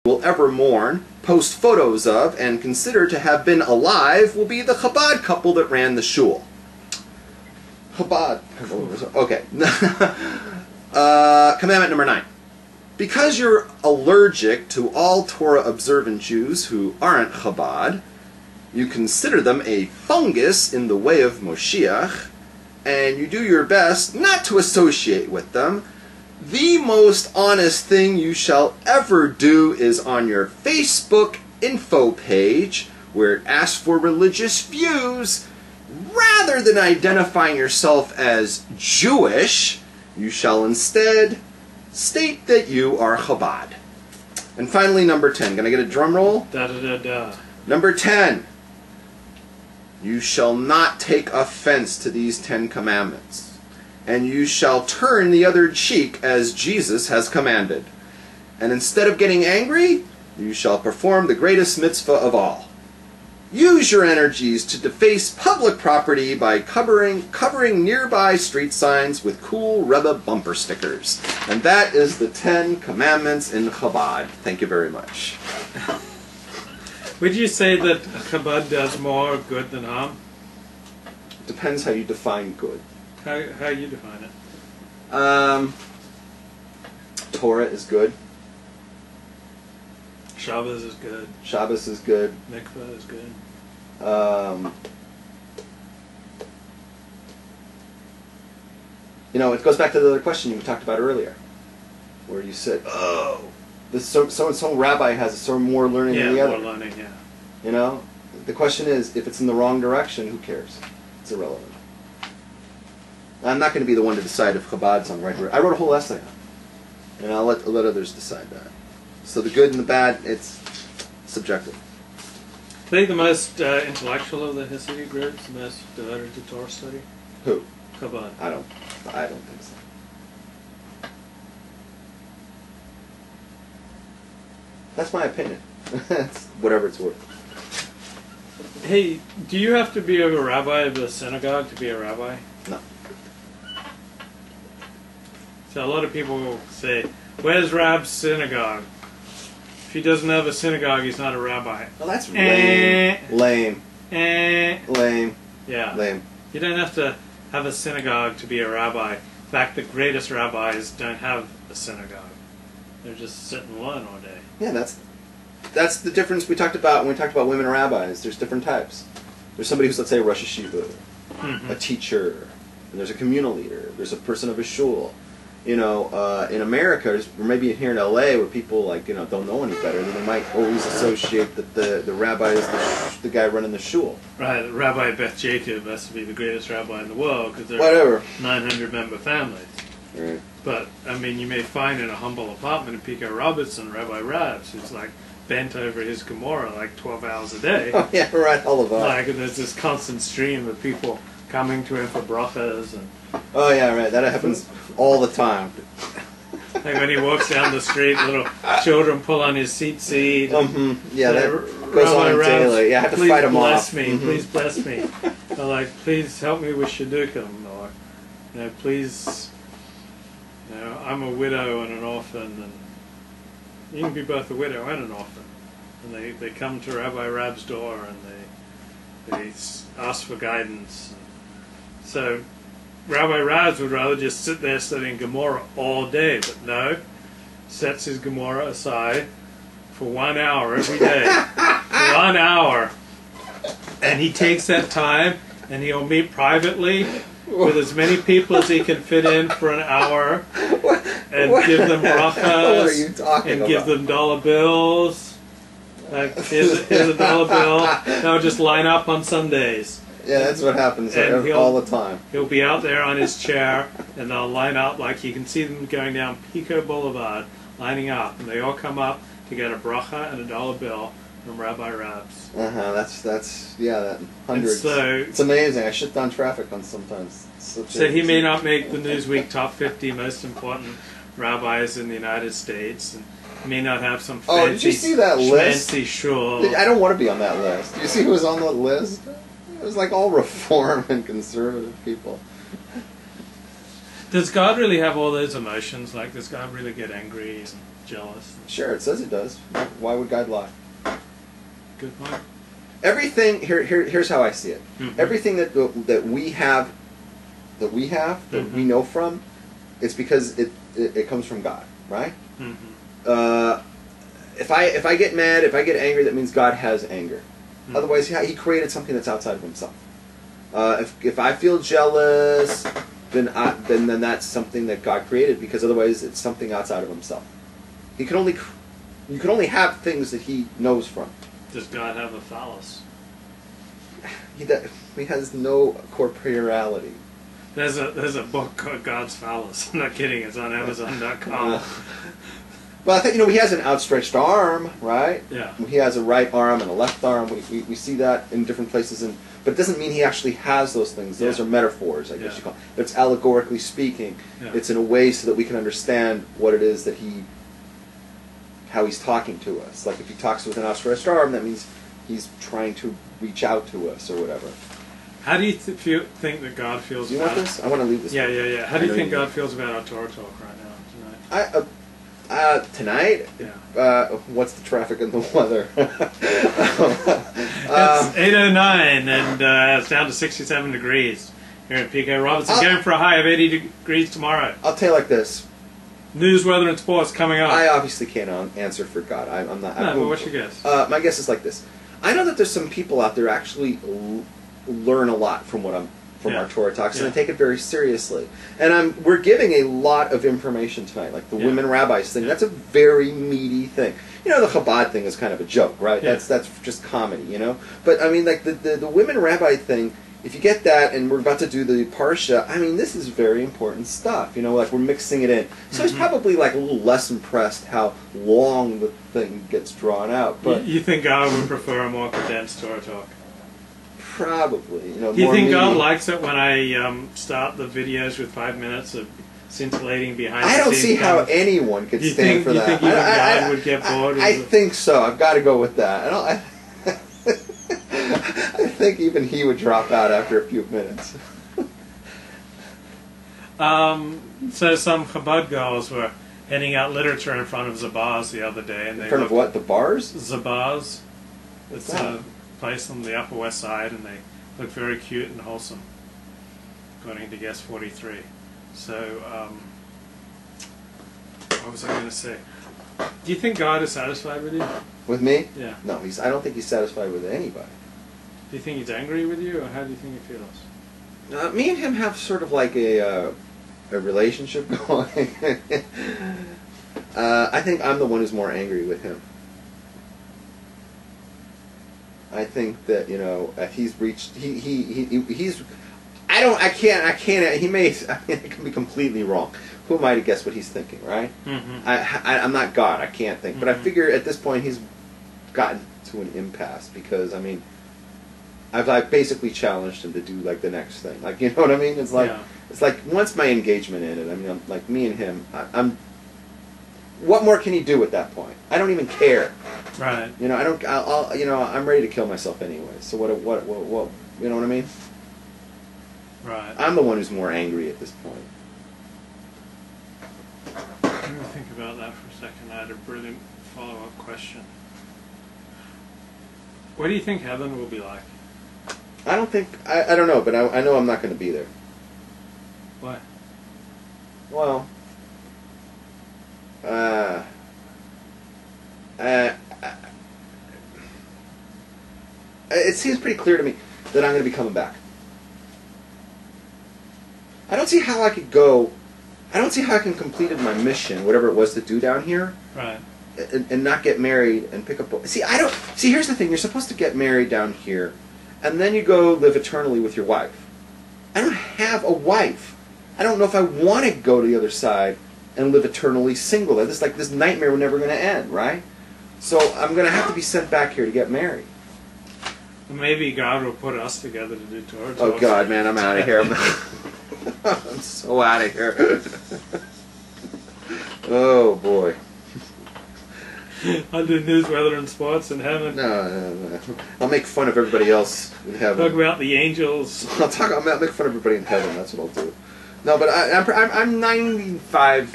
will ever mourn, post photos of, and consider to have been alive will be the Chabad couple that ran the shul. Chabad. Okay. Commandment number 9. Because you're allergic to all Torah observant Jews who aren't Chabad, you consider them a fungus in the way of Moshiach, and you do your best not to associate with them, the most honest thing you shall ever do is on your Facebook info page, where it asks for religious views, rather than identifying yourself as Jewish, you shall instead state that you are Chabad. And finally, number 10. Can I get a drum roll? Da da da da. Number 10. You shall not take offense to these 10 commandments, and you shall turn the other cheek as Jesus has commanded. And instead of getting angry, you shall perform the greatest mitzvah of all. Use your energies to deface public property by covering nearby street signs with cool Rabbi bumper stickers. And that is the 10 commandments in Chabad. Thank you very much. Would you say that Chabad does more good than harm? Depends how you define good. How you define it? Torah is good. Shabbos is good. Shabbos is good. Mikvah is good. You know, it goes back to the other question you talked about earlier, where you said, "Oh, this so rabbi has some more learning than the other." Yeah, more learning. Yeah. You know, the question is, if it's in the wrong direction, who cares? It's irrelevant. I'm not going to be the one to decide if Chabad's on the right direction. I wrote a whole essay on it, and I'll let others decide that. So the good and the bad, it's subjective. Are they the most intellectual of the Hasidic groups, the most devoted to Torah study? Who? Chabad. I don't think so. That's my opinion. It's whatever it's worth. Hey, do you have to be a rabbi of a synagogue to be a rabbi? No. So a lot of people say, "Where's Rabbs' synagogue?" If he doesn't have a synagogue, he's not a rabbi. Well, that's lame. Lame. Lame. Yeah. Lame. You don't have to have a synagogue to be a rabbi. In fact, the greatest rabbis don't have a synagogue. They're just sit and learn all day. Yeah, that's the difference we talked about when we talked about women rabbis. There's different types. There's somebody who's, let's say, a Rosh Hashiva, a teacher, and there's a communal leader. There's a person of a shul. You know, in America, or maybe here in LA, where people don't know any better, then they might always associate that the rabbi is the guy running the shul. Right, Rabbi Beth Jacob has to be the greatest rabbi in the world because they're whatever 900-member families. Right. But I mean, you may find in a humble apartment in Pico Robertson, Rabbi Rabbs, who's like bent over his Gemara like 12 hours a day. Oh yeah, right, all of that. Like, and there's this constant stream of people coming to him for brachas and. Oh yeah, right. That happens all the time. Like when he walks down the street, little children pull on his seat. Yeah, that goes on daily. Yeah, I have to fight them off. Please bless me. Please bless me. Or like, please help me with shidduchim. Or, please, I'm a widow and an orphan, and you can be both a widow and an orphan. And they come to Rabbi Rabb's door and they ask for guidance. So Rabbi Rabbs would rather just sit there studying Gemara all day, but no, sets his Gemara aside for 1 hour every day. 1 hour. And he takes that time and he'll meet privately with as many people as he can fit in for an hour and give them brachas and give them dollar bills. Like, here's a dollar bill. Now just line up on Sundays. Yeah, that's what happens all the time. He'll be out there on his chair, and they'll line up like you can see them going down Pico Boulevard, lining up, and they all come up to get a bracha and a dollar bill from Rabbi Rabbs. That's that hundreds. So, it's amazing. I shut down traffic on sometimes. So he may not make the Newsweek top 50 most important rabbis in the United States, and he may not have some fancy, did you see that list? Fancy shul. I don't want to be on that list. Do you see who was on that list? It was like all reform and conservative people. Does God really have all those emotions? Like, does God really get angry and jealous. Sure, it says it does. Why would God lie? Good point. Everything here's how I see it. Mm-hmm. Everything that we have, that Mm-hmm. we know from, it's because it comes from God, right? Mm-hmm. If I get mad, if I get angry, that means God has anger. Mm-hmm. Otherwise, He created something that's outside of Himself. If I feel jealous, then that's something that God created, because otherwise it's something outside of Himself. You can only have things that He knows from. Does God have a phallus? He has no corporeality. There's a book called God's Phallus. I'm not kidding. It's on Amazon.com. Well, I think, He has an outstretched arm, right? Yeah. He has a right arm and a left arm. We see that in different places, but it doesn't mean He actually has those things. Those are metaphors, I guess you call it. But it's allegorically speaking. Yeah. It's in a way so that we can understand what it is that how He's talking to us. Like if He talks with an outstretched arm, that means He's trying to reach out to us or whatever. How do you think that God feels Do you about want this? I want to leave this. Yeah. How do you think God feels about our Torah talk right now, tonight? Tonight? Yeah. What's the traffic and the weather? It's 8:09 and it's down to 67 degrees here in PK Robinson. Going for a high of 80 degrees tomorrow. I'll tell you like this. News, weather, and sports coming up. I obviously can't answer for God. I'm not. No, but what's your guess? My guess is like this. I know that there's some people out there who actually learn a lot from our Torah talks, and they take it very seriously. And we're giving a lot of information tonight, like the women rabbis thing. That's a very meaty thing. The Chabad thing is kind of a joke, right? Yeah. That's just comedy, But I mean, like the women rabbi thing. If you get that, and we're about to do the Parsha, I mean, this is very important stuff. Like we're mixing it in. So he's probably like a little less impressed how long the thing gets drawn out. But you think God would prefer a more condensed Torah talk? Probably. Do you think God likes it when I start the videos with 5 minutes of scintillating behind the scenes? I don't see how anyone could stand for that. You think even God would get bored? I think so. I've got to go with that. I think even he would drop out after a few minutes. So some Chabad girls were handing out literature in front of Zabaz the other day. And in front of what? The bars? Zabaz. What's It's that? a place on the Upper West Side, and they look very cute and wholesome, according to Guest 43. So, what was I going to say? Do you think God is satisfied with you? With me? Yeah. No, I don't think he's satisfied with anybody. Do you think he's angry with you, or how do you think he feels? Me and him have sort of like a relationship going. I think I'm the one who's more angry with him. I think that he's reached he's I can't he may it can be completely wrong. Who am I to guess what he's thinking, right? Mm-hmm. I'm not God. I can't think, but I figure at this point he's gotten to an impasse because I've basically challenged him to do like the next thing. Like, you know what I mean? It's like it's like once my engagement ended. I mean, I'm like me and him. I'm. What more can he do at that point? I don't even care. Right. I don't. I'm ready to kill myself anyway. So what? You know what I mean? Right. I'm the one who's more angry at this point. Let me think about that for a second. I had a brilliant follow-up question. What do you think heaven will be like? I don't think. I don't know, but I know I'm not going to be there. Why? Well. It seems pretty clear to me that I'm going to be coming back. I don't see how I could go. I don't see how I can complete my mission, whatever it was to do down here, Right. and not get married and pick up. See, I don't. See, here's the thing: you're supposed to get married down here, and then you go live eternally with your wife. I don't have a wife. I don't know if I want to go to the other side and live eternally single. This nightmare was never going to end, right? So I'm going to have to be sent back here to get married. Maybe God will put us together to do Torah. Oh God, man, I'm out of here. I'm so out of here. Oh boy. I'll do news, weather, and sports in heaven. No. I'll make fun of everybody else in heaven. Talk about the angels. I'll make fun of everybody in heaven. That's what I'll do. No, but I'm 95